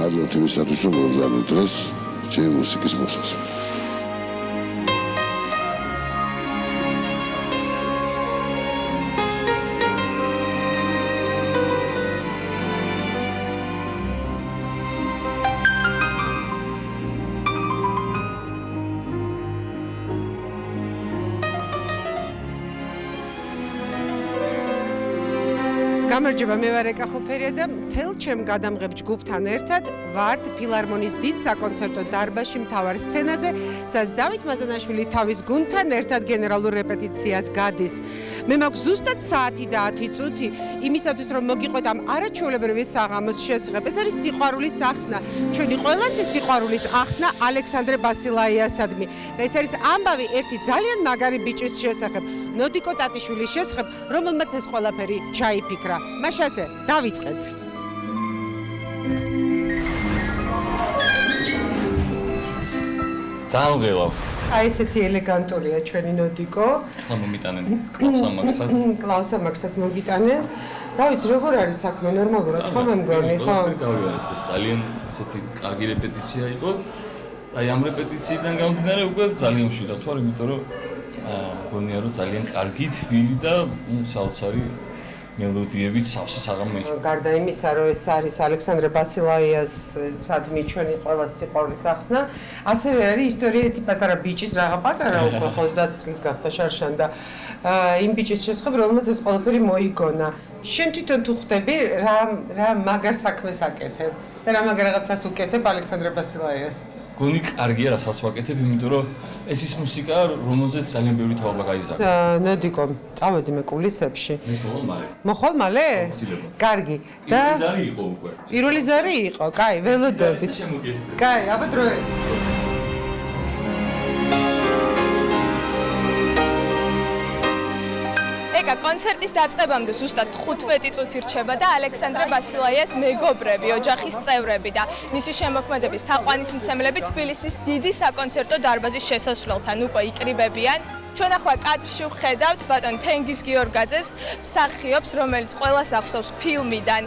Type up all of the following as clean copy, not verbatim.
აზრად იმისათვის, რომ მომზადო დღეს ჩემი მუსიკის მოსასმე. გამარჯობა, მე ვარ ეკა ხოფერია და მთელ ჩემ გადამღებ ჯგუფთან ერთად ვართ ფილარმონიის დიდ საკონცერტო დარბაზში მთავარ სცენაზე, სადაც დავით მაზანაშვილი თავის გუნდთან ერთად გენერალურ რეპეტიციას გადის. მე მაქვს ზუსტად საათი და 10 წუთი იმისათვის, რომ მოგიყვეთ ამ არაჩვეულებრივი საღამოს შესახებ. ეს არის სიყვარულის ახსნა, ჩვენი ყველასი სიყვარულის ახსნა ალექსანდრე ბასილაიასადმი. და ეს არის ამბავი ერთი ძალიან მაგარი ბიჭის შესახებ, ნოდიკო ტატიშვილის შესახებ, რომელმაც ეს ყველაფერი ჩაიფიქრა. მაშასე, დავიწყეთ. ძალიან ღელავ. აი ესეთი ელეგანტურია ჩვენი ნოდიკო. ახლა მომიტანენ კლავსამაგსაც. კლავსამაგსაც მოგიტანენ. რა ვიცი, როგორ არის საქმე, ნორმალურად ხო მე მგონი, ხო? გავიარეთ, ეს ძალიან ესეთი კარგი რეპეტიცია იყო. აი ამ რეპეტიციიდან გამომდინარე უკვე ძალიან მშვიდად ვარ, იმიტომ რომ მგონია რომ ძალიან კარგი თბილი და საოცარი მელოდიებით სავსე საღამო იყო. გარდა იმისა, რომ ეს არის ალექსანდრე ბასილაიასადმი ჩვენი ყველა სიყვარულის ახსნა, ასევე არის ისტორია ერთი პატარა ბიჭის, რაღა პატარა უკვე 30 წლის გახდა შარშან და იმ ბიჭის შესახებ, რომელმაც ეს ყველაფერი მოიგონა. შენ თვითონ თუ ხვდები რა მაგარ საქმეს აკეთებ და რა მაგარ რაღაცას უკეთებ ალექსანდრე ბასილაიას? გონი კარგია რასაც ვაკეთებ, იმიტომ რომ ეს ის მუსიკა, რომელზეც ძალიან ბევრი თაობა გაიზარდა. ნოდიკო, წავედი მე კულისებში. ეს მოხვალ მალე. მოხვალ მალე? კარგი. და პირველი ზარი იყო უკვე. პირველი ზარი იყო, კაი, ველოდებით. კაი, აბა დროე. ეკა კონცერტის დაწყებამდე ზუსტად 15 წუთი რჩება და ალექსანდრე ბასილაიას მეგობრები, ოჯახის წევრები და მისი შემოქმედების თაყვანისმცემლები თბილისის დიდი საკონცერტო დარბაზის შესასვლელთან უკვე იკრიბებიან. ჩვენ ახლა კადრში ვხედავთ ბატონ თენგიზ გიორგაძეს მსახიობს, რომელიც ყველას ახსოვს ფილმიდან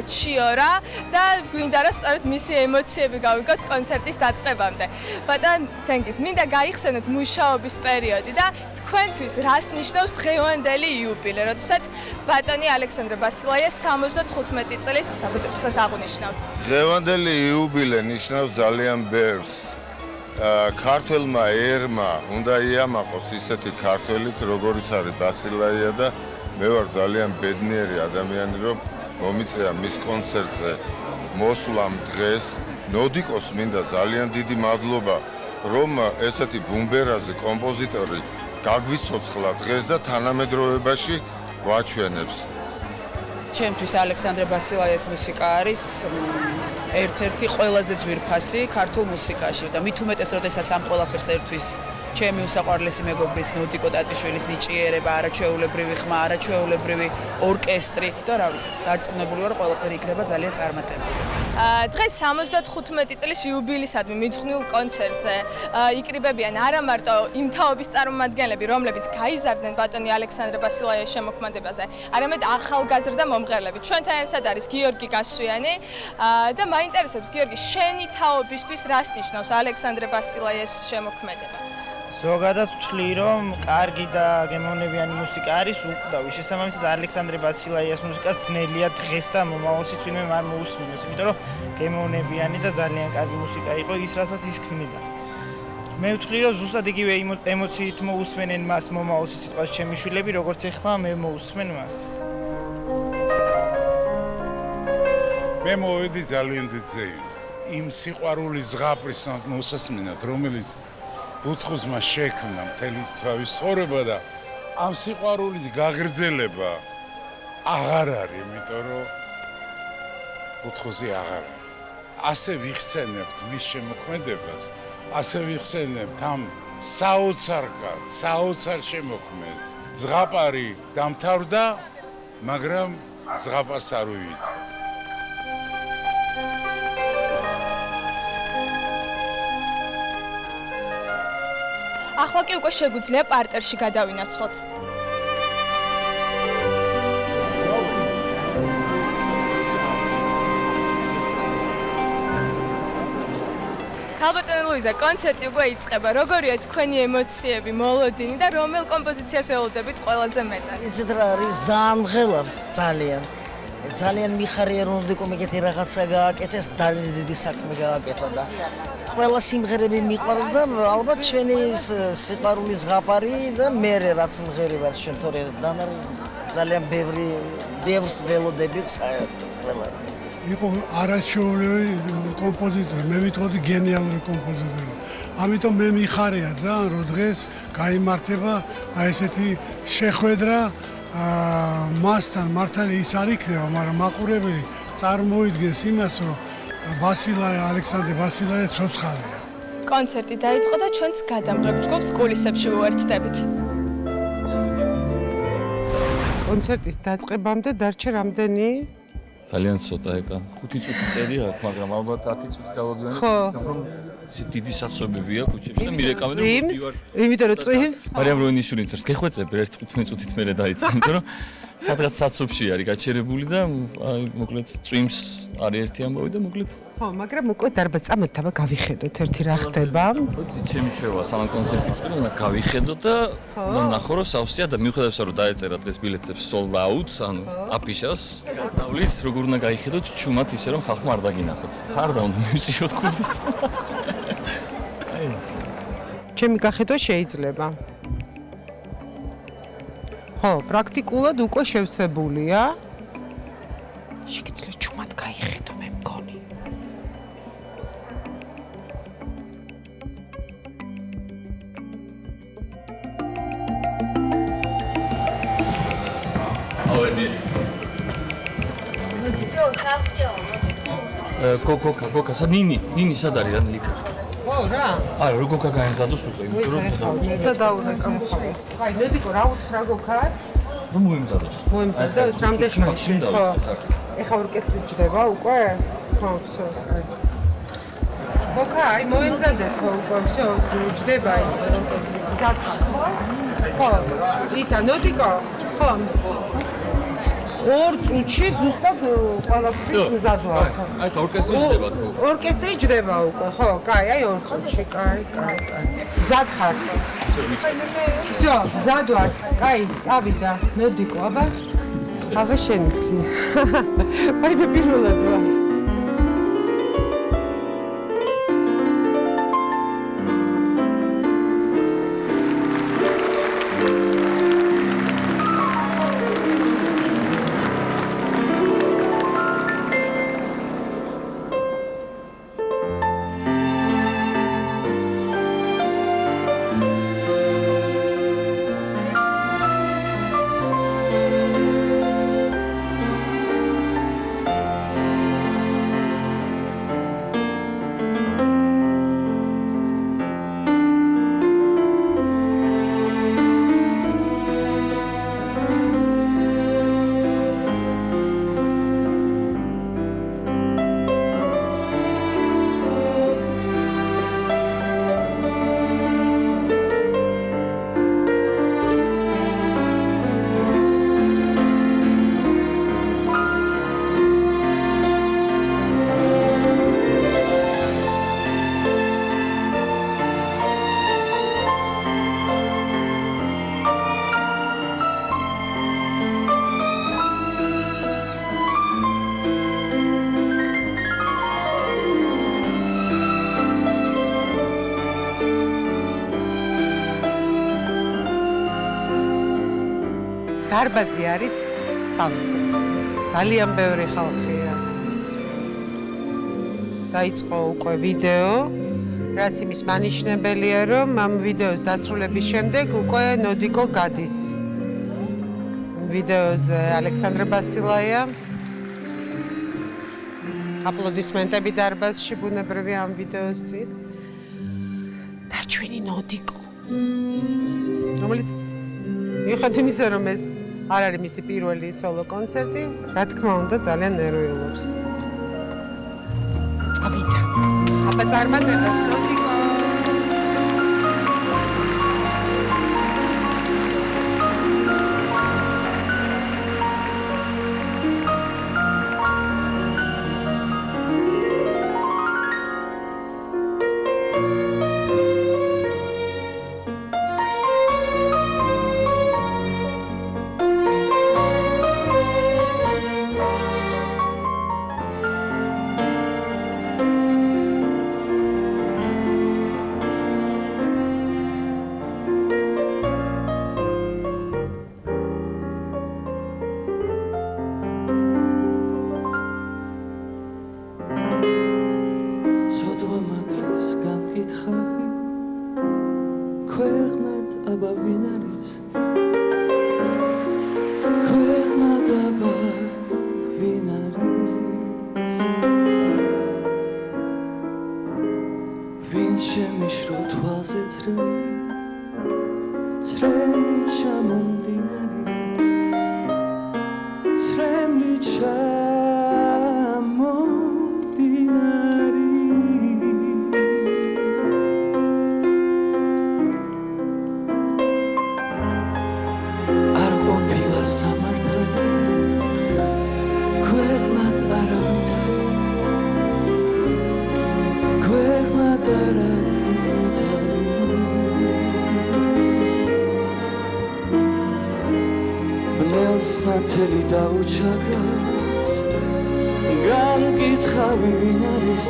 ჩიორა და გვინდა რომ სწორედ მისი ემოციები გავიგოთ კონცერტის დაწყებამდე. ბატონ თენგიზ, მინდა გაიხსენოთ მუშაობის პერიოდი და თქვენთვის რას ნიშნავს დღევანდელი იუბილე, როდესაც ბატონი ალექსანდრე ბასილაია 75 წლის საბჭოს აღნიშნავთ. დღევანდელი იუბილე ნიშნავს ძალიან ბევრს. ქართველმა ერმა უნდა იამაყოს ისეთი ქართველით, როგორიც არის ბასილაია და მე ვარ ძალიან ბედნიერი ადამიანი, რომ მომიწია მის კონცერტზე მოსვლამ დღეს. ნოდიკოს მინდა ძალიან დიდი მადლობა, რომ ესეთი ბუმბერაზე კომპოზიტორი გაგვიცოცხლა დღეს და თანამედროვეობაში ვაჩვენებს. ჩემთვის ალექსანდრე ბასილაიას მუსიკა არის ერთ-ერთი ყველაზე ძვირფასი ქართულ მუსიკაში და მით უმეტეს, როდესაც ამ ყველაფერს ერთვის ჩემი უსაყვარლესი მეგობრის ნოდიკო ტატიშვილის ნიჭიერება, არაჩვეულებრივი ხმა, არაჩვეულებრივი ორკესტრი და რა ვიცი, დარწმუნებული ვარ, ყველაფერი იქნება ძალიან წარმატებული. დღეს 75 წლის იუბილისადმი მიძღვნილ კონცერტზე იკრიბებიან არა მარტო იმ თაობის წარმომადგენლები, რომლებიც გაიზარდნენ ბატონი ალექსანდრე ბასილაიას შემოქმედებაზე, არამედ ახალგაზრდა მომღერლები. ჩვენთან ერთად არის გიორგი გასვიანი და მაინტერესებს გიორგი, შენი თაობისთვის რას ნიშნავს ალექსანდრე ბასილაიას შემოქმედება? ზოგადად ვთვლი, რომ კარგი და გემოვნებიანი მუსიკა არის უკვდავი. შესაბამისად, ალექსანდრე ბასილაიას მუსიკას ძნელია დღეს და მომავალშიც ვინმე არ მოусმინოს, იმიტომ რომ გემოვნებიანი და ძალიან კარგი მუსიკა იყო ის, რასაც ის ქმნიდა. მე ვთვლი, რომ ზუსტად იგივე ემოციით მოусმენენ მას მომავალში სიტყვას ჩემი შვილები, როგორც ეხლა მე მოусმენ მას. მე მოვედი ძალიან დიდ ძეებს. იმ სიყვარულის ზღაპრის მოსასმინად, რომელიც ბუთხუზმა შექმნა მთელი თავის ცხოვრება და ამ სიყვარულის გაგრძელება აღარ არის, იმიტომ რომ ბუთხუზი აღარ არის. ასე ვიხსენებთ მის შემოქმედებას, ასე ვიხსენებთ ამ საოცარ შემოქმედს. ზღაპარი დამთავრდა, მაგრამ ზღაპარს არ ვივიწყებთ. ახლა კი უკვე შეგვიძლია პარტერში გადავინაცვლოთ. ხალბატონი ლუიზა, კონცერტი უკვე იწყება. როგორია თქვენი ემოციები, მოლოდინი და რომელ კომპოზიციას ელოდებით ყველაზე მეტად? იცით რა არის ძალიან მღელა, ძალიან მიხარია რომ დეკომეკეთი რაღაცა გააკეთეს, ძალიან დიდი საქმე გააკეთა და ყველა სიმღერები მიყვარს და ალბათ ჩვენი სიყვარულის ზღაპარი და მე რაც მღერი ვარ ჩვენ თორე ძალიან ბევრს ველოდები ყველა იყო არაჩვეულებრივი კომპოზიტორი, მე ვიტყოდი გენიალური კომპოზიტორი. ამიტომ მე მიხარია ძალიან რომ დღეს გაიმართება აი ესეთი შეხვედრა მასთან მართალი ის არ იქნება, მაგრამ მაყურებელი წარმოიდგენს იმას, რომ ალექსანდრე ბასილაია ცოცხალია. კონცერტი დაიწყო და ჩვენც გადამღებ ჯგუფს კულისებში უერთდებით. კონცერტის დაწყებამდე დარჩა რამდენი? ძალიან ცოტა ეკა 5 წუთი წელი აქვს, მაგრამ ალბათ 10 წუთი დავაგზავნე, რომ დიდი საცობები აქვს ქუჩებში და მირეკავენ და იმიტომ რომ წვიმს. მარიამ როინიშვილი ინტერს გეხვეწები ერთ 15 წუთით მერე დაიწყე, იმიტომ რომ სადღაც საცობში არის გაჩერებული და აი მოკლედ წვიმს არის ერთი ამბავი და მოკლედ ხო, მაგრამ უკვე დარბაზ წამოდი და გავიხედოთ ერთი რა ხდება. ხოც შემიჩევა სალონ კონცერტის წინ უნდა გავიხედოთ და ნახო რომ სავსეა და მიუხედავად რომ დაეწერა დღეს ბილეთებს sold out, ანუ აფიშას, სწავლით როგორ უნდა გაიხედოთ ჩუმად ისე რომ ხალხმა არ დაგინახოთ. ხარდა უნდა მივწიოთ გულს. აი ეს. ჩემი გახედვა შეიძლება. ხო, პრაქტიკულად უკვე შევსებულია. შეგიძლია ჩუმად გაიხედო მე მგონი. კოკა, ნინი სად არის ან ლიკა? ხო რა. არა, რო კოკა გაიზადოს უკვე, იმიტომ რომ ცა დაურეკავ ხოლმე. აი, ნოდიკო რა უთხრა გოქას? რომ მოიმზადოს. მოიმზადოს რამდენი მაშინ დავიწყე ხართ. ეხა ორკესტრი ჯდება უკვე? ხო, всё, კაი. გოქა, აი მოიმზადეთ ხო უკვე, всё, ჯდება ის ზაცა. ხო, ისა ნოდიკო? ხო. 2 წუთში ზუსტად ყველაფერი მზადვა. აი ხა ორკესტრი ჯდება თუ? ორკესტრი ჯდება უკვე, ხო, კაი, აი 2 წუთში, კაი. მზად ხარ? всё, მზად ვარ. კაი, წავიდა. ნოდიკო, აბა შენიცი. აი მე პირველად ვარ. დარბაზი არის სავსე. ძალიან ბევრი ხალხია. დაიწყო უკვე ვიდეო, რაც იმის მანიშნებელია, რომ ამ ვიდეოს დასრულების შემდეგ უკვე ნოდიკო გადის. ვიდეოზე ალექსანდრე ბასილაია. აპლოდისმენტები დარბაზში ბუნებრივია ამ ვიდეოს წინ. და ჩვენი ნოდიკო. რომელიც მიუხედავად იმისა, რომ ეს არ არის მისი პირველი სოლო კონცერტი, რა თქმა უნდა, ძალიან ნერვიულობს. წავიდა. აბა წარმატებებს ნოდიკო. ვინ არის ქვეყნა დაბა ვინ არის ვინ შემიშრო თვალზე წრემლი ჩამომდინარი წრემლი ჩამომდინარი არ ყოფილა სამართალი ქვეყნად არავითარი ქვეყნად არავითარი ბნელს ნათელი დაუჩაგრავს განკითხა ვინ არის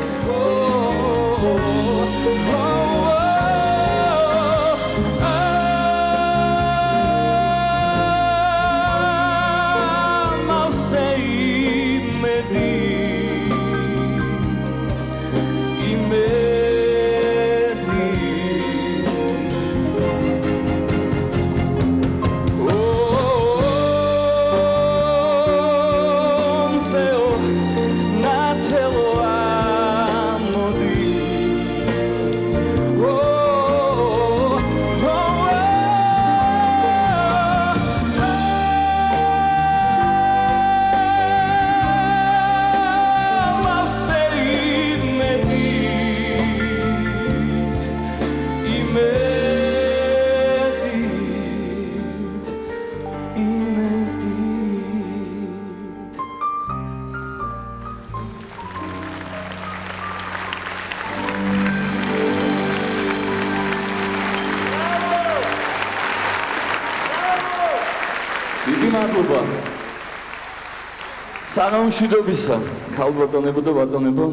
საღამომშვიდობისა, ქალბატონებო და ბატონებო,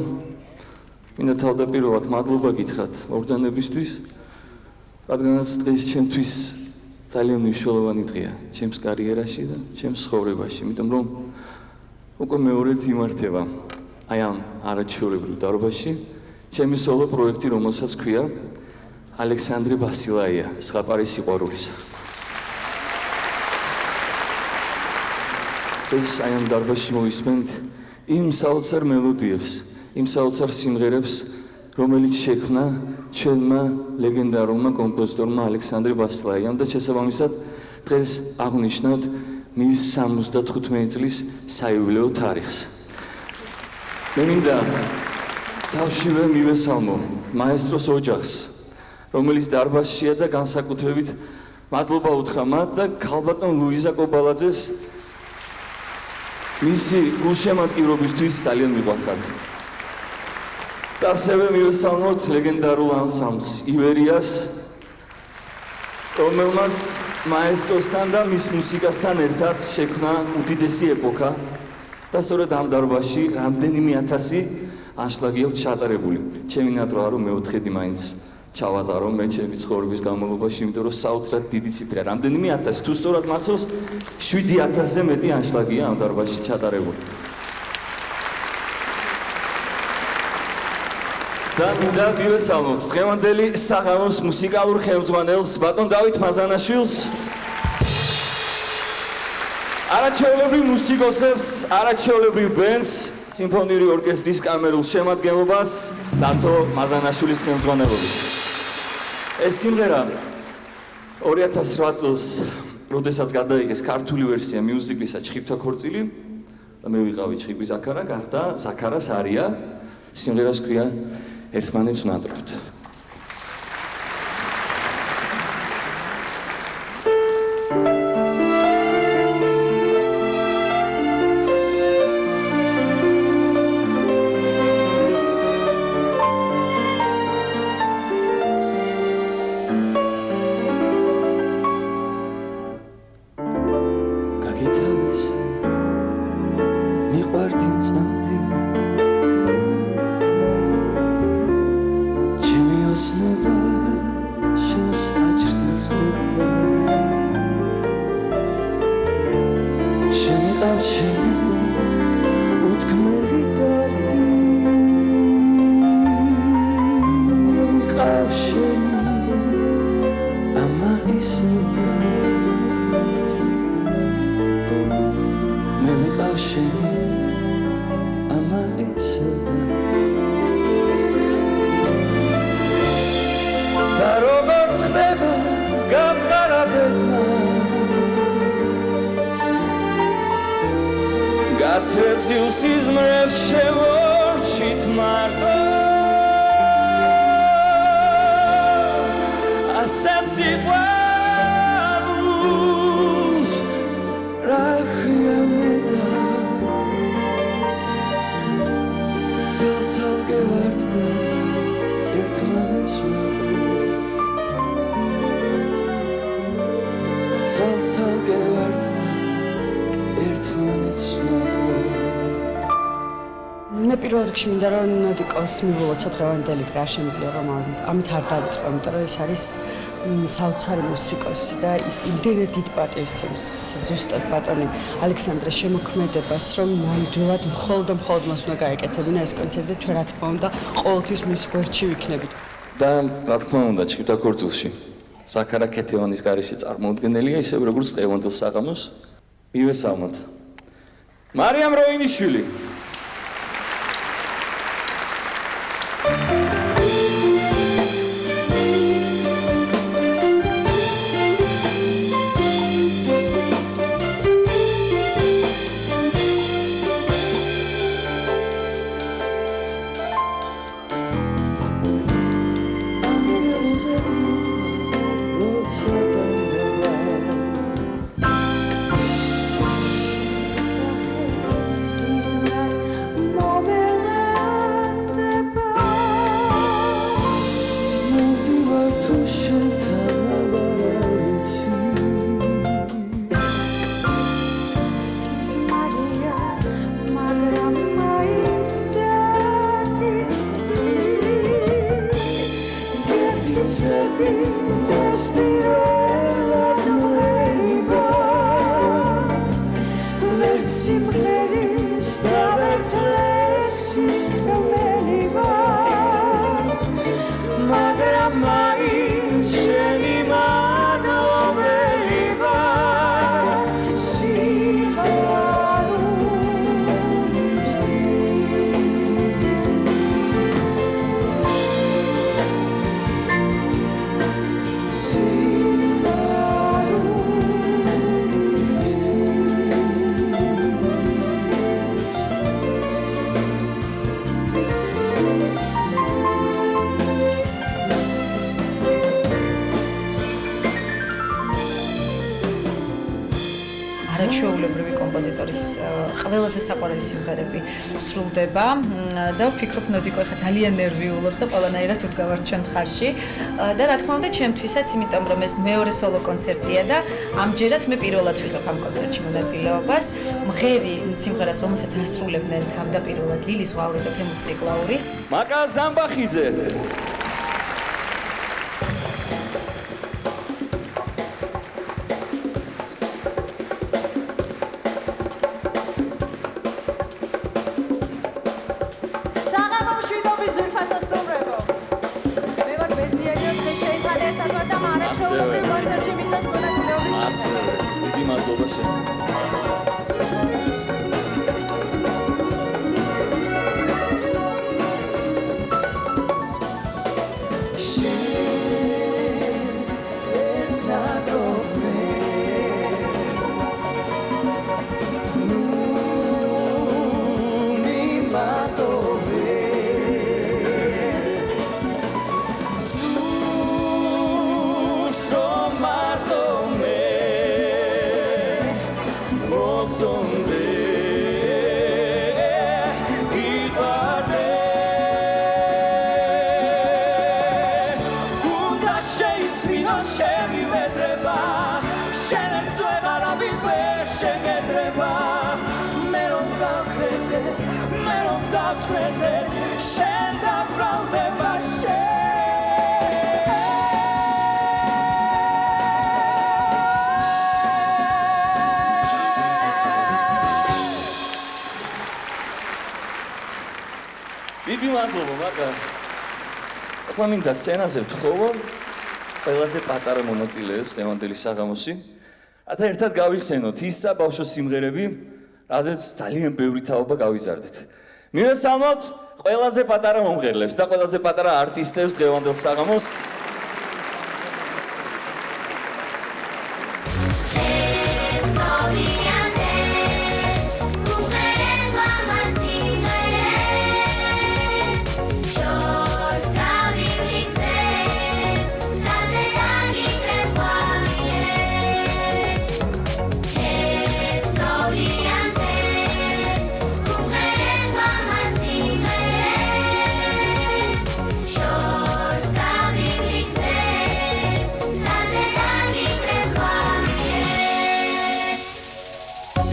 მინდა თავდაპირველად მადლობა გითხრათ მობრძანებისთვის, რადგანაც დღეს ჩემთვის ძალიან მნიშვნელოვანი დღეა ჩემს კარიერაში და ჩემს ცხოვრებაში, იმიტომ რომ უკვე მეორედ იმართება აი ამ არაჩვეულებრივ დარბაზში ჩემი სოლო პროექტი, რომელსაც ქვია ალექსანდრე ბასილაია, ზღაპარი სიყვარულისა. ეს აი ამ დარბაზში მოვისმენთ იმ საოცარ მელოდიებს, იმ საოცარ სიმღერებს, რომელიც შექმნა ჩვენმა ლეგენდარულმა კომპოზიტორმა ალექსანდრე ბასილაიამ და შესაბამისად დღეს აღნიშნავთ მის 75 წლის საიუბილეო თარიღს. მე მინდა თავშივე მივესალმო მაესტროს ოჯახს, რომელიც დარბაზშია და განსაკუთრებით მადლობა უთხრა მათ და ქალბატონ ლუიზა კობალაძეს მისი გულშემატკივრობისთვის ძალიან მიყვარხართ. და ასევე მივესალმოთ ლეგენდარულ ანსამბლს ივერიას, რომელმაც მაესტროსთან და მის მუსიკასთან ერთად შექმნა უდიდესი ეპოქა და სწორედ ამ დარბაზში რამდენიმე ათასი ანშლაგი აქვს ჩატარებული. ჩემი ნატროა რომ მეოთხედი მაინც ჩავატარო მე ჩემი ცხოვრების განმავლობაში, იმიტომ რომ საოცრად დიდი ციფრია, რამდენიმე ათასი, თუ სწორად მახსოვს 7000-ზე მეტი ანშლაგია ამ დარბაზში ჩატარებული. და მინდა მივესალმოთ დღევანდელი საღამოს მუსიკალურ ხელმძღვანელს ბატონ დავით მაზანაშვილს, არაჩვეულებრივ მუსიკოსებს, არაჩვეულებრივ ბენდს, სიმფონიური ორკესტრის კამერულ შემადგენლობას დათო მაზანაშვილის ხელმძღვანელობით. ეს სიმღერა 2008 წელს, როდესაც გადაიღეს ქართული ვერსია მიუზიკლისა ჩხიბთა ქორწილი და მე ვიყავი ჩხიბი ზაქარა, გახდა ზაქარას არია, სიმღერას ქვია ერთმანეთს ვნატრობთ. გაცრეცილ სიზმრებს შემორჩით მარტო ასეთ სიყვარულს რა ხიანედა ცალ-ცალკე ვართ და ერთმანეთს ცალ-ცალკე ვართ და ერთმანეთს მე პირველ რიგში მინდა რომ ნოდიკოს მივულოცო დღევანდელი დღე არ შემიძლია რომ ამით არ დავიწყო, იმიტომ რომ ეს არის საოცარი მუსიკოსი და ის იმდენად დიდ პატივს ცემს ზუსტად ბატონი ალექსანდრეს შემოქმედებას, რომ ნამდვილად მხოლოდ მას უნდა გაეკეთებინა ეს კონცერტი და ჩვენ რა თქმა უნდა ყოველთვის მის გვერდში ვიქნებით. და რა თქმა უნდა ჩხითა ქორწილში საქარა ქეთევანის გარეშე წარმოუდგენელია ისევ როგორც დღევანდელ საღამოს მივესალმოთ მარიამ როინიშვილი ჩვეულებრივი კომპოზიტორის ყველაზე საყვარელი სიმღერები სრულდება და ვფიქრობ ნოდიკო ხა ძალიან ნერვიულობს და ყველანაირად ვდგავართ ჩვენ მხარში და რა თქმა უნდა ჩემთვისაც იმიტომ რომ ეს მეორე სოლო კონცერტია და ამჯერად მე პირველად ვიღებ ამ კონცერტში მონაწილეობას მღერი სიმღერას რომელსაც ასრულებდნენ თავდაპირველად ლილის ღვაური და თემურ ციკლაური მაკა ზამბახიძე დიდი მადლობა მაკა ახლა მინდა სცენაზე ვთხოვო ყველაზე პატარა მონაწილეებს დღევანდელი საღამოსი რათა ერთად გავიხსენოთ ის საბავშვო სიმღერები რაზეც ძალიან ბევრი თაობა გავიზარდეთ მივესალმოთ ყველაზე პატარა მომღერლებს და ყველაზე პატარა არტისტებს დღევანდელ საღამოს It's all the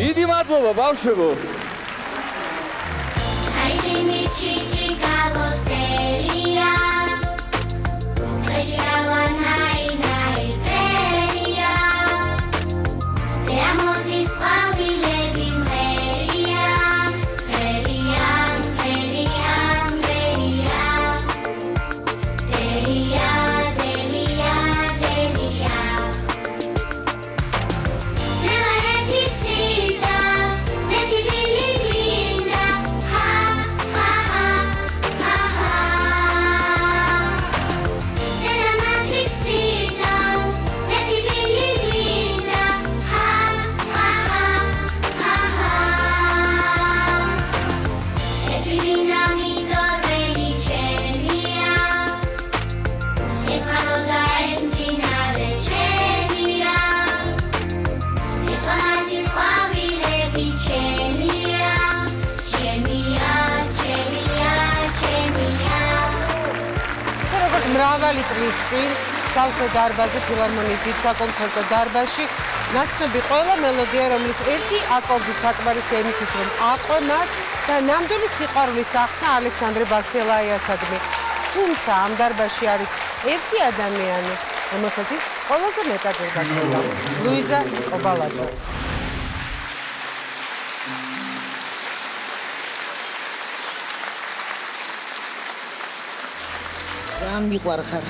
დიდი მადლობა ბავშვებო. მრავალი წლის წინ სავსე დარბაზი ფილარმონიის დიდ საკონცერტო დარბაზში ნაცნობი ყველა მელოდია, რომლის ერთი აკორდით საკმარისი ემისთვის, რომ აყვანას და ნამდვილი სიყვარულის ახსნა ალექსანდრე ბასილაიასადმი. თუმცა ამ დარბაზში არის ერთი ადამიანი, რომელსაც ის ყველაზე მეტად ებატება, ლუიზა კობალაძე. ძალიან მიყვარხარ.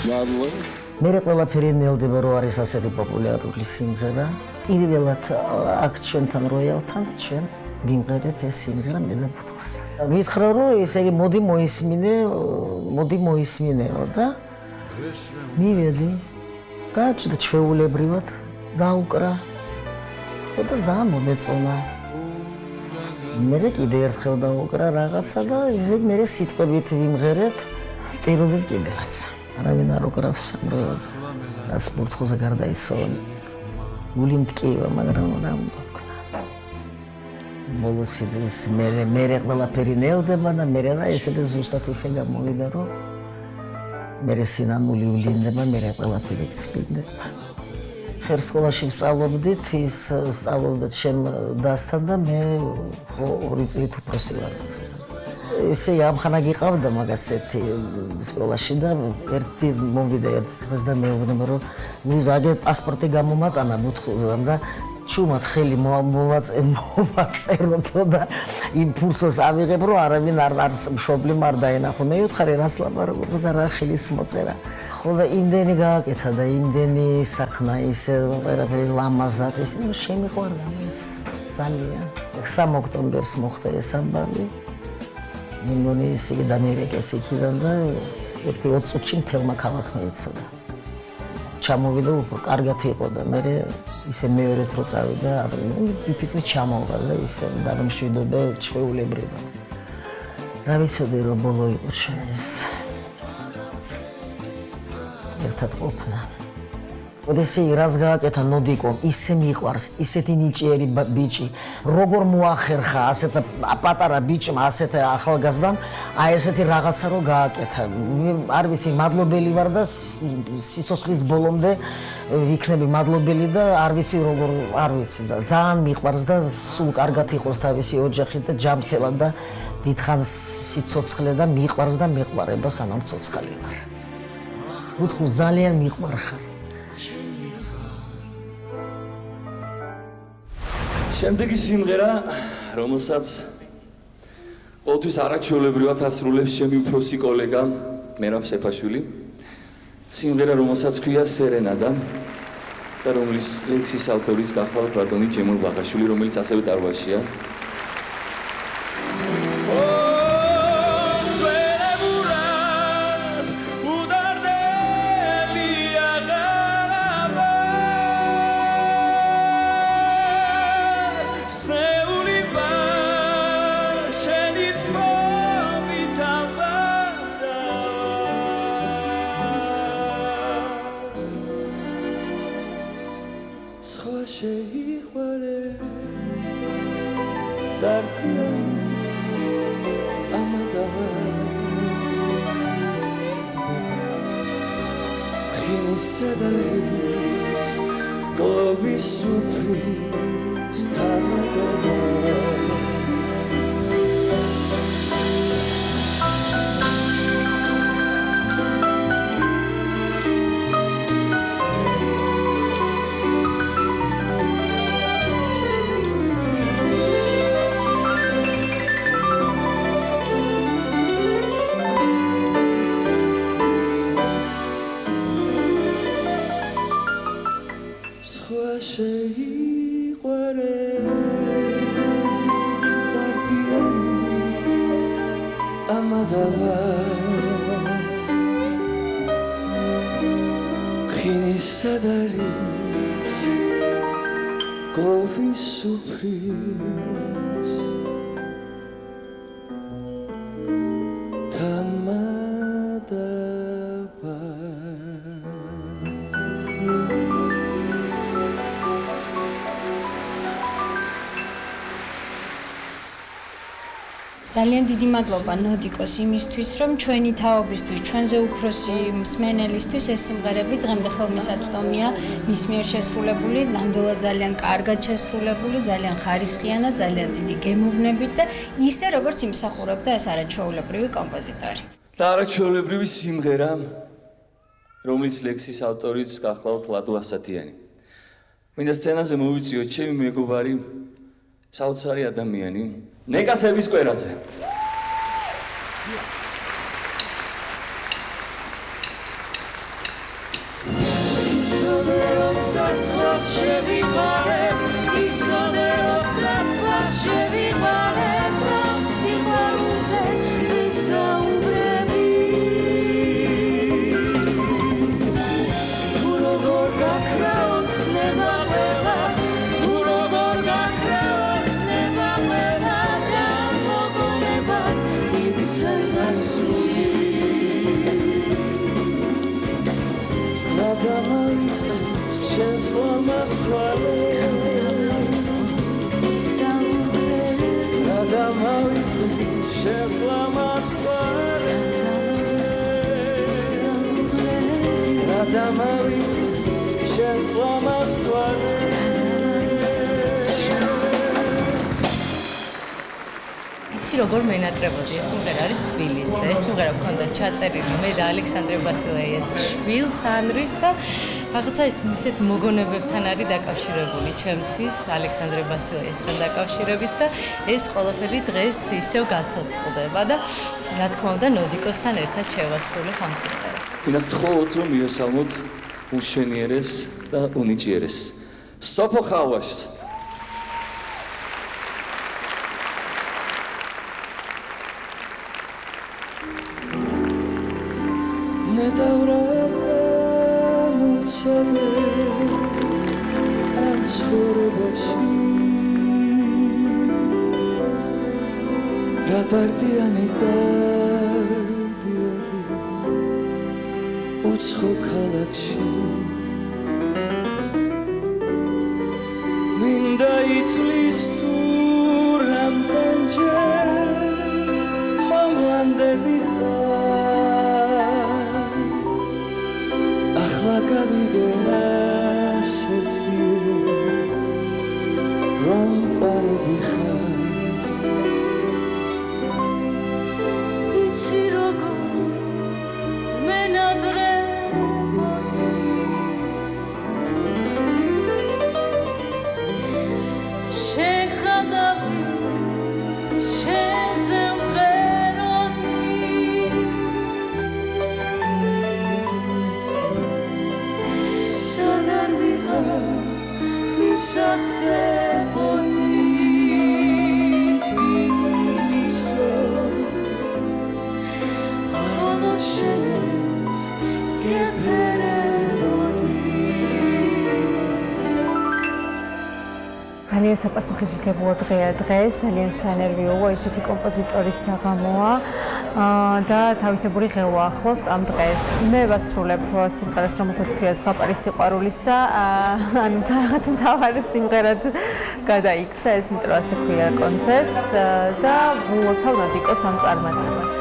მადლობა. მე ყველაფერი ნელდება რო არის ასეთი პოპულარული სიმღერა. პირველად აქ ჩვენთან როიალთან ჩვენ მიმღერეთ ეს სიმღერა მე და ფუთხს. მითხრა რომ ესე იგი მოდი მოისმინეო და მივედი. გაჩნდა ჩვეულებრივად დაუკრა. ხო და ძალიან მომეწონა. მე კიდე ერთხელ დაუკრა რაღაცა და ისე მე სიტყვებით ვიმღერეთ. ტირუდით კიდევაც. არავინ არ უკრავს ამროაზე. რაც ფურთხოზე გარდაიცვალა. გული მტკივა, მაგრამ რა მოგქნა. ბოლოს ის მე ყველაფერი ნელდება და მე რა ესეთი ზუსტად ისე გამოვიდა რომ მე სინანული ვლინდება, მე ყველაფერი წმინდება. ხერ სკოლაში ვსწავლობდით, ის სწავლობდა ჩემ დასთან და მე 2 წლით უფროსი ვარ. ესე ამხანა გიყავდა მაგას ერთი სკოლაში და ერთი მომვიდა ერთ დღეს და მეუბნება რომ ნუზაგე პასპორტი გამომატანა ბუთხურამ და ჩუმად ხელი მოვაწეროთ და იმ ფურსას ავიღებ რომ არავინ არც მშობლი არ დაენახო. მე ვითხარი რას ლაპარაკობს და რა ხელის მოწერა. ხო და იმდენი გააკეთა და იმდენი საქმე ისე ყველაფერი ლამაზად ისე შემიყვარდა ეს ძალიან. 3 ოქტომბერს მოხდა ეს ამბავი. მეგონი ისე დამერეკეს იქიდან და ერთი 20 წუთში მთელმა ქალაქმა იცოდა. ჩამოვიდა უფრო კარგად იყო და მე ისე მეორედ რო წავიდა, ვიფიქრე ჩამოვა და ისე დამშვიდობა ჩვეულებრივად. რა ვიცოდი რომ ბოლო იყო ჩვენ ეს ერთად ყოფნა. ოდესე რას გააკეთა ნოდიკომ, ისე მიყვარს, ისეთი ნიჭიერი ბიჭი, როგორ მოახერხა ასეთ პატარა ბიჭმა, ასეთ ახალგაზრდამ, აი ესეთი რაღაცა რო გააკეთა. არ ვიცი, მადლობელი ვარ და სიცოცხლის ბოლომდე ვიქნები მადლობელი და არ ვიცი როგორ, არ ვიცი, ძალიან მიყვარს და სულ კარგად იყოს თავისი ოჯახი და ჯანმრთელად და დიდხანს სიცოცხლე და მიყვარს და მეყვარება სანამ ცოცხალი ვარ. უთხოვს ძალიან მიყვარხარ. შემდეგი სიმღერა, რომელსაც ყოველთვის არაჩვეულებრივად ასრულებს ჩემი უფროსი კოლეგა მერაბ სეფაშვილი. სიმღერა, რომელსაც ქვია სერენადა და რომლის ლექსის ავტორიც გახლავთ ბატონი ჯემურ ბაღაშვილი, რომელიც ასევე დარბაზშია. გოვის სუფრის თამადობა ხინის სადარის გოვის სუფრის თამადობა ძალიან დიდი მადლობა ნოდიკოს იმისთვის, რომ ჩვენი თაობისთვის, ჩვენზე უფროსი მსმენელისთვის ეს სიმღერები დღემდე ხელმისაწვდომია მის მიერ შესრულებული, ნამდვილად ძალიან კარგად შესრულებული, ძალიან ხარისხიანად, ძალიან დიდი გემოვნებით და ისე როგორც იმსახურებდა ეს არაჩვეულებრივი კომპოზიტორი. და არაჩვეულებრივი სიმღერა, რომლის ლექსის ავტორიც გახლავთ ლადო ასათიანი. მინდა სცენაზე მოვიწიოთ ჩემი მეგობარი, საოცარი ადამიანი, ნეკა სერვისკვერაძე. იცოდე როცა სხვას შევიბარებ, იცოდე როცა სხვას შევიბარებ, რომ სიყვარულზე ვისაუბრები. თუ როგორ გაქრა ოცნება ყველა, თუ როგორ გაქრა გადამოიწევს შენს ლამაზ თვალებს გადამოიწევს შენს ლამაზ თვალებს გადამოიწევს შენს ლამაზ თვალებს იცი როგორ მენატრებოდი ეს სიმღერა არის თბილისზე ეს სიმღერა მქონდა ჩაწერილი მე და ალექსანდრე ბასილაიას შვილს ანრის და რაღაცა ის ისეთ მოგონებებთან არის დაკავშირებული ჩემთვის ალექსანდრე ბასილაიასთან დაკავშირებით და ეს ყველაფერი დღეს ისევ გაცოცხლდება და რა თქმა უნდა ნოდიკოსთან ერთად შევასრულებ ამ სიმღერას. მინდა გთხოვოთ რომ მიესალმოთ უშენიერეს და უნიჭიერეს სოფო ხალვაშს. Radardiyani dardiyodi utsxo kalakshi Minda itlis turam penje mamlandeli khar Akhla kavigena setzi rom qarebi khar ძალიან საპასუხისმგებლო დღეა დღეს, ძალიან სანერვიულო ისეთი კომპოზიტორის საღამოა და თავისებური ღელვა ახლოს ამ დღეს. მე ვასრულებ სიმღერას, რომელთაც ქვია ზღაპარი სიყვარულისა, ანუ რაღაც მთავარი სიმღერად გადაიქცა, ეს იმიტომ რომ ასე ქვია კონცერტს და ვულოცავ ნოდიკოს ამ წარმატებას.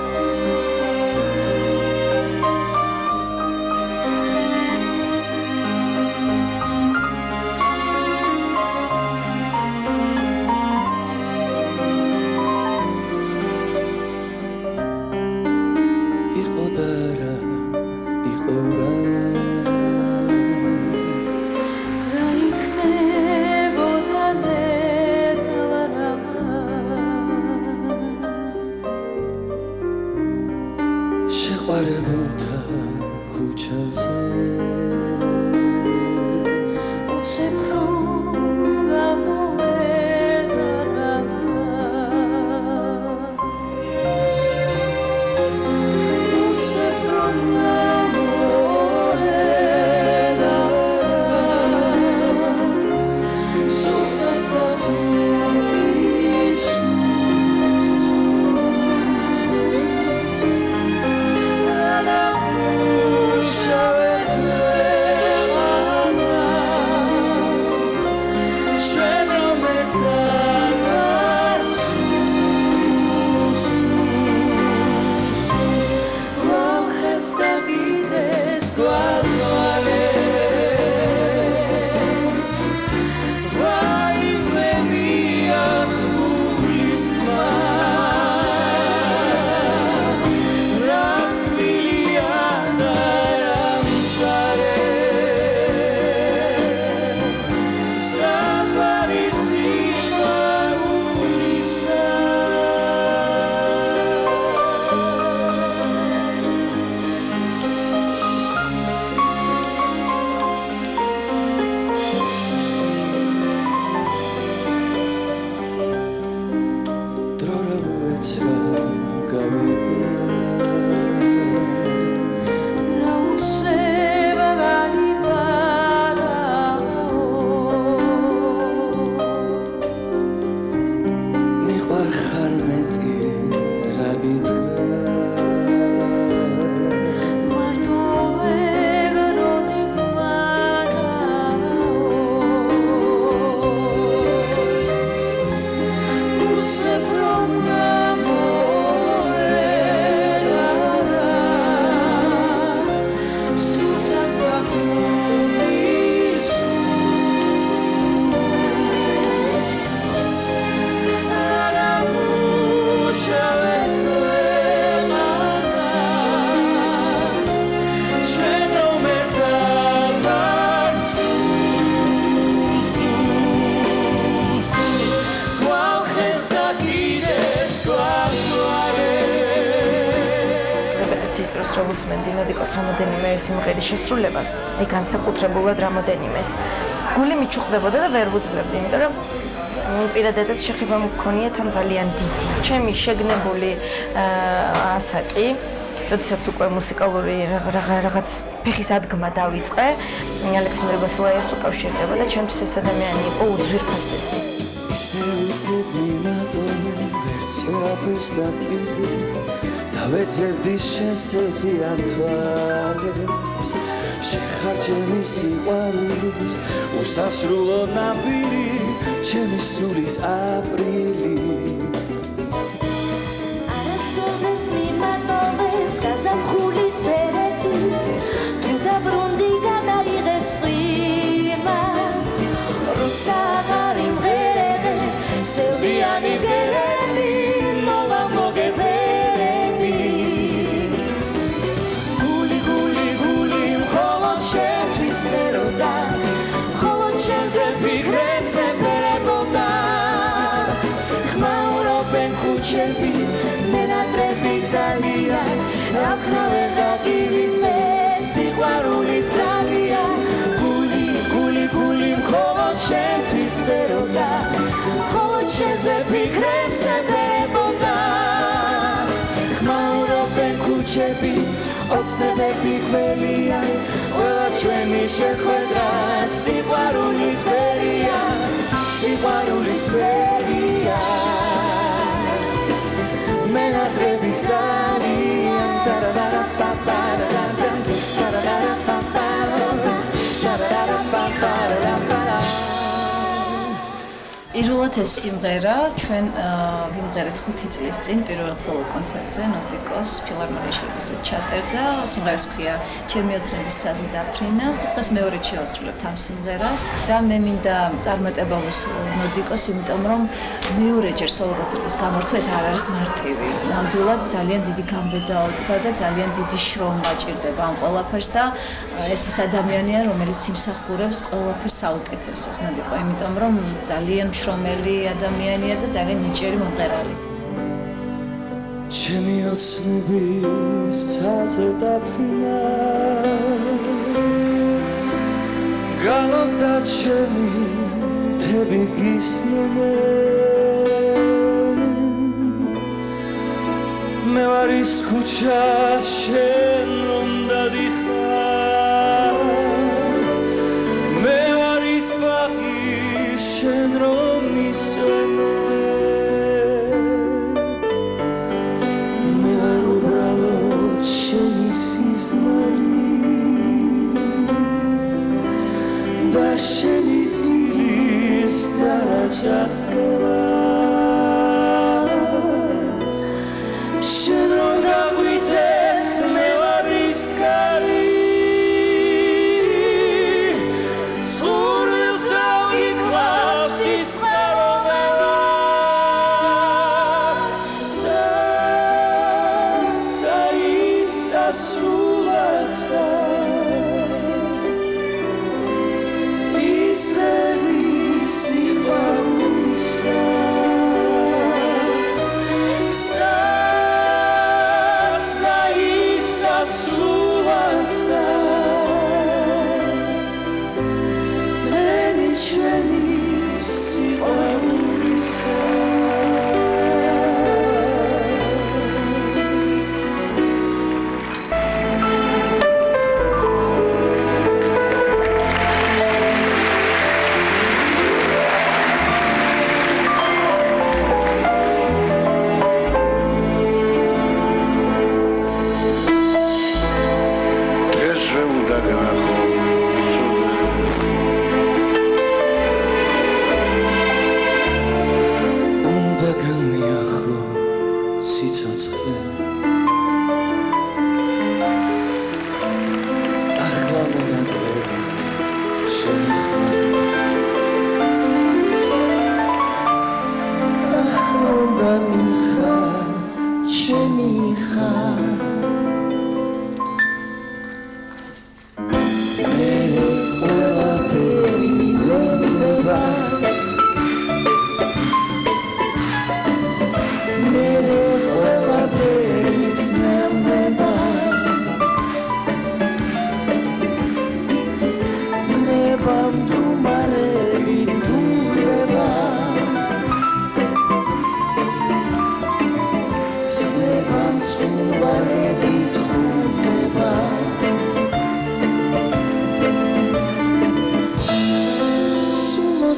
როგორც მენდინოდიკოს რამოდენიმე სიმღერის შესრულებას, აი განსაკუთრებულად რამოდენიმეს. გული მიჩუხდებოდა და ვერ ვუძლებდი, იმიტომ რომ პირადადად შეხება მქონია თან ძალიან დიდი. ჩემი შეგნებული ასაკი, როდესაც უკვე მუსიკალური რაღაც ფეხის ადგმა დავიწყე, ალექსანდრე ბასილაიას უკავშირდება და ჩემთვის ეს ადამიანი იყო უძვირფასესი. ისე უცებნი მარტო ვერც ვერაფერს დაპირდი დავეძებდი შესედიან თვალებს შეხარჯემი სიყვარულის უსასრულო ნაპირი ჩემი სულის აპრილი არასოდეს მიმატოვებს გაზაფხულის ფერები თუ დაბრუნდი გადაიღებს წვიმა როცა აღარ იმღერებე სევდიანი ბერები მოვა მოგებერები გული მხოლოდ შენთვის მეროდა მხოლოდ შენზე ფიქრებს ეფერებოდა ხმაურობენ ქუჩები მენატრები ძალიან რაქნა ვერ დაგივიწყე სიყვარულის ბრალია გული მხოლოდ შენთვის მეროდა მხოლოდ შენზე ფიქრებს ეფერებოდა ხმაურობენ ქუჩები ოცნებები ყველია ყველა ჩვენი შეხვედრა სიყვარულის ფერია სიყვარულის ფერია მენატრები ძალიან პირველად ეს სიმღერა ჩვენ ვიმღერეთ 5 წლის წინ პირველ სოლო კონცერტზე ნოდიკოს ფილარმონიაში როდესაც ჩაწერდა სიმღერას ქვია ჩემი ოცნების თაზი დაფრინა დღეს მეორედ შევასრულებთ ამ სიმღერას და მე მინდა წარმატება ვუსურვო ნოდიკოს იმიტომ რომ მეორეჯერ სოლო კონცერტის გამართვა ეს არ არის მარტივი ნამდვილად ძალიან დიდი გამბედაობა და ძალიან დიდი შრომა ჭირდება ამ ყველაფერს და ეს ის ადამიანია რომელიც იმსახურებს ყველაფერს საუკეთესოს ნოდიკო იმიტომ რომ ძალიან შრომელი ადამიანია და ძალიან ნიჭიერი მომღერალი. ჩემი ოცნების ცაზე დაფრინა გალობდა ჩემი მთები გისმენენ მე ვარ ის ქუჩა შენ რომ დადიხარ მე ვარ ის ბაღი შენ რომ მისვენე მე ვარ უბრალოდ შენი სიზმარი და შენი ძილის დარაჯად ვდგება შენ რომ გაგვიძებს მე ვარ ის კარი წყურვილს ავიკლავს ის ხარობელა საიცა სულასა ისრები სიყვარულისა Suvasa Treni čeni sivarulisa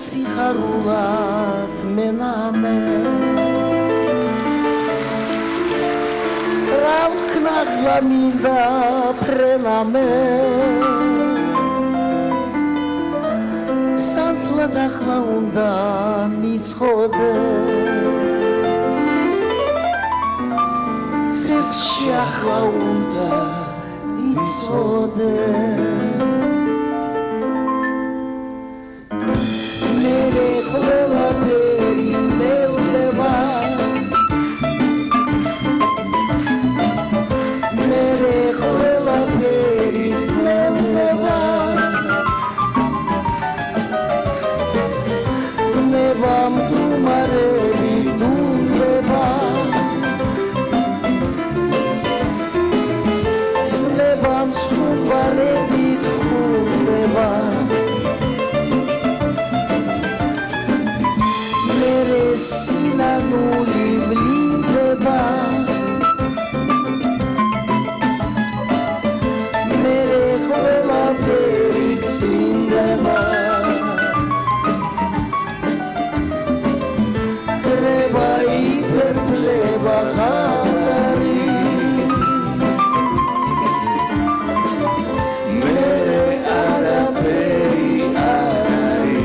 Sixarulat mename Ravknachla minda prename Santla dakhla unda mitschode Zertshachla unda itschode Ყველა ფერი მეულება მერე ყველა ფერი სნელდება ნებამ დუმარები დუმდება სნებამ სხუბარები თხუნდება Sinanuli vlindeba Mere khvela ferik sindeba Kreba iferfleba khadari Mere araferi ari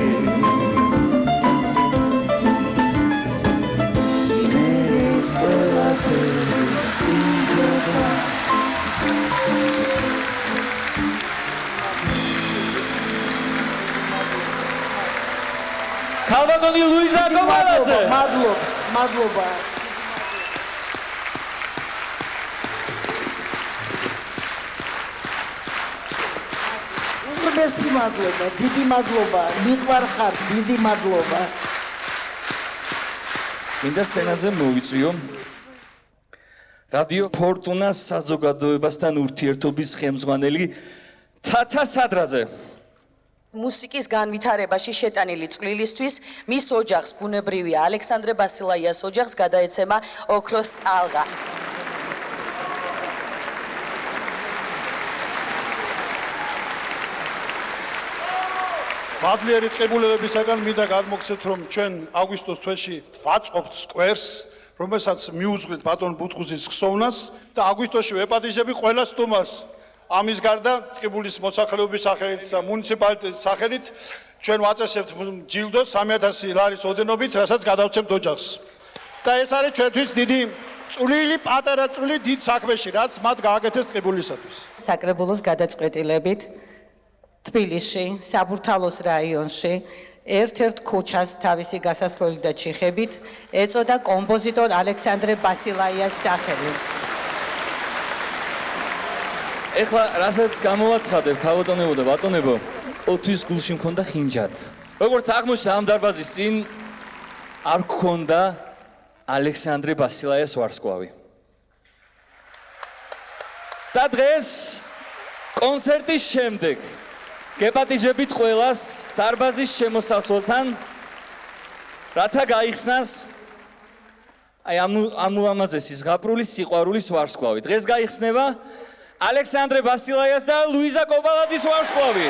Kalvagoni Luisa Kovaladze. Madloba. Უდიდესი მადლობა, დიდი მადლობა. მიყვარხარ, დიდი მადლობა. მინდა სცენაზე მოვიწვიო რადიო ფორტუნას საზოგადოებასთან ურთიერთობის ხელმძღვანელი თათა სადრაძე. მუსიკის განვითარებაში შეტანილი წვლილისთვის მის ოჯახს ბუნებრივია ალექსანდრე ბასილაიას ოჯახს გადაეცემა ოქროს ტალღა. მადლიერი ტყებულებებისაგან მინდა გადმოგცეთ, რომ ჩვენ აგვისტოს თვეში ვაწყობთ სკვერს, რომელსაც მიუძღვით ბატონ ბუტყუზის ხსოვნას და აგვისტოში ვეპატიჟები ყველა სტუმარს. ამის გარდა ტყიბულის მოსახლეობის სახელით და მუნიციპალიტეტის სახელით ჩვენ ვაწესებთ ჯილდოს 3000 ლარის ოდენობით, რასაც გადავცემთ ოჯახს. და ეს არის ჩვენთვის დიდი წვლილი, პატარა წვლილი დიდ საქმეში, რაც მათ გააკეთეს ტყიბულისათვის. საკრებულოს გადაწყვეტილებით თბილისში, საბურთალოს რაიონში ერთ-ერთ ქუჩას თავისი გასასვლელი და ჩიხებით ეწოდა კომპოზიტორ ალექსანდრე ბასილაიას სახელი. ეხლა რასაც გამოვაცხადებ, ქალბატონებო და ბატონებო, ოთვის გულში მქონდა ხინჯად. როგორც აღმოჩნდა ამ დარბაზის წინ არ გქონდა ალექსანდრე ბასილაიას ვარსკვლავი. და დღეს კონცერტის შემდეგ გეპატიჟებით ყველას დარბაზის შემოსასვლელთან, რათა გაიხსნას ამ ულამაზესი ზღაპრული სიყვარულის ვარსკვლავი. დღეს გაიხსნება ალექსანდრე ბასილაიას და ლუიზა კობალაძის ვარსკვლავი.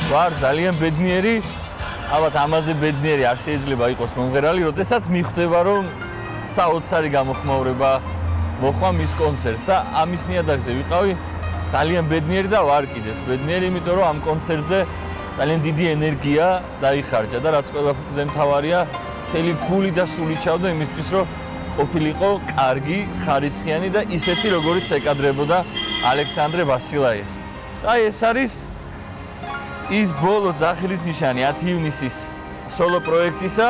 ვარ ძალიან ბედნიერი, ალბათ ამაზე ბედნიერი არ შეიძლება იყოს მომღერალი, როდესაც მიხვდება, რომ საოცარი გამოხმაურება მოხვა მის კონცერტს და ამის ნიადაგზე ვიყავი ძალიან ბედნიერი და ვარ კიდეს ბედნიერი, იმიტომ რომ ამ კონცერტზე ძალიან დიდი ენერგია დაიხარჯა და რაც ყველაზე მთავარია, მთელი გული და სული ჩავდა იმისთვის, რომ ყოფილიყო კარგი, ხარისხიანი და ისეთი, როგორიც ეკადრებოდა ალექსანდრე ბასილაიას. და ეს არის ის ბოლო ძახილის ნიშანი 10 ივნისის სოლო პროექტისა,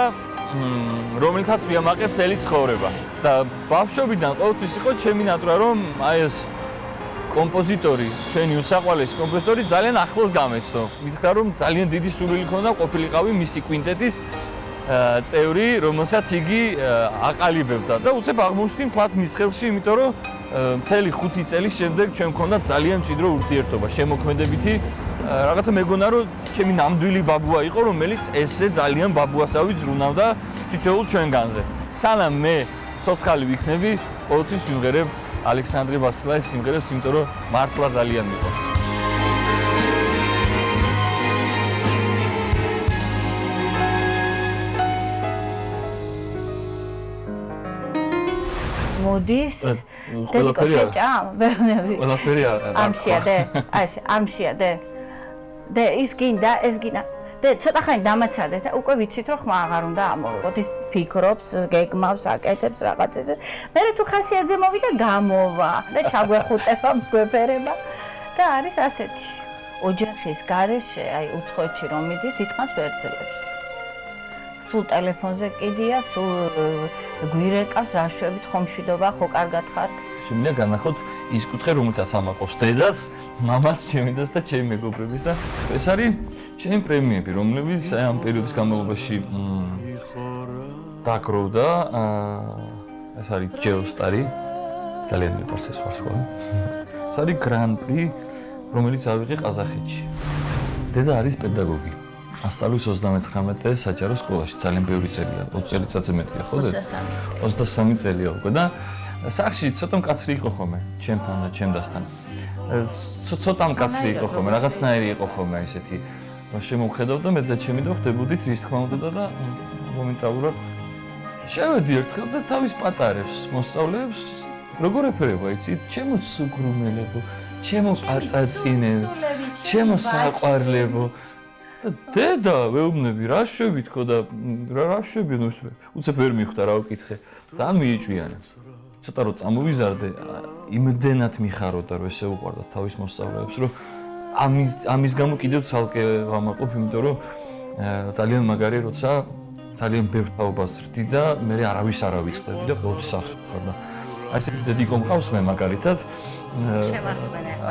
რომელთაც ვიამაყებ მთელი ცხოვრება. და ბავშვობიდან ყოველთვის იყო ჩემი ნატრა, რომ აი ეს კომპოზიტორი, ჩვენი უსაყვარლესი კომპოზიტორი ძალიან ახლოს გამეცნო. მითხრა, რომ ძალიან დიდი სურვილი ჰქონდა ყოფილიყავი მისი კვინტეტის წევრი, რომელსაც იგი აყალიბებდა და უცებ აღმოჩნდი მთლად მის ხელში, იმიტომ რომ მთელი 5 წელის შემდეგ ჩვენ მქონდა ძალიან მჭიდრო ურთიერთობა, შემოქმედებითი. რაღაცა მეგონა, რომ ჩემი ნამდვილი ბაბუა იყო, რომელიც ესე ძალიან ბაბუასავით ზრუნავდა თითოეულ ჩვენგანზე. სანამ მე ცოცხალი ვიქნები, ყოველთვის ვიმღერებ ალექსანდრე ბასილაიას სიმღერებს, იმიტომ რომ მართლა ძალიან მიყვარს. მოდის დედიკო შეჭამ? ყველაფერი ამშიადე? ამშიადე? და ის გინდა, ეს გინდა. და ცოტა ხანი დამაცადეთ და უკვე ვიცით რომ ხმა აღარ უნდა ამოვიღოთ. ის ფიქრობს, გეგმავს, აკეთებს რაღაცაზე. მე თუ ხასიათზე მოვიდა გამოვა და ჩაგვეხუტება, გვეფერება და არის ასეთი. ოჯახის გარეშე, აი უცხოეთში რომ მიდის, დიდხანს ვერ ძლებს. სულ ტელეფონზე კიდია, სულ გვირეკავს, რაშვებით ხომშვიდობა, ხო კარგად ხართ? შემიძლია განახოთ ის კუთხე, რომელთაც ამაყობს დედაც, მამაც, ჩემიდას და ჩემი მეგობრების და ეს არის ჩემი პრემიები, რომლებიც აი ამ პერიოდის განმავლობაში დაგროვდა. ეს არის ჯეოსტარი, ძალიან მიყვარს ეს ვარსკვლავი. ეს არის გრან-პრი, რომელიც ავიღე ყაზახეთში. დედა არის პედაგოგი. ასწავლის 39 საჯარო სკოლაში, ძალიან ბევრი წელია, 20 წელიწადზე მეტია, ხო და 23 წელია უკვე და სახში ცოტა მკაცრი იყო ხოლმე, ჩემთან და ჩემდასთან. ცოტა მკაცრი იყო ხოლმე, რაღაცნაირი იყო ხოლმე ესეთი. შემოვხედავ და მე და ჩემი და ხდებოდით რის თქმა უნდა და მომენტალურად შევედი ერთხელ და თავის პატარებს, მოსწავლეებს როგორ ეფერება, იცით? ჩემო სუგრუმელებო, ჩემო პაწაწინებო, ჩემო საყვარლებო. და დედა, ვეუბნები, რა შევითხო და რა შევიდო ეს უცებ ვერ მიხვდა რა ვკითხე. თან მიიჭვიანა. ცოტა რო წამოვიზარდე, იმდენად მიხაროდა რომ ესე უყვარდა თავის მოსწავლეებს, რომ ამის გამო კიდევ ცალკე ვამაყობ, იმიტომ რომ ძალიან მაგარი როცა ძალიან ბევრ თაობას ვრდი და მე არავის არ ავიწყდები და ყოველთვის სახში ვხარ და აი ესე დედიკო მყავს მე მაგალითად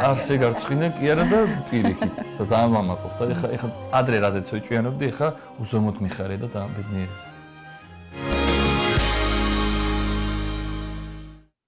არ შეგარწყვინე კი არა და პირიქით და ძალიან ვამაყობ და ეხა ადრე რაზეც ვიჭვიანობდი ეხა უზომოდ მიხარე და ძალიან ბედნიერი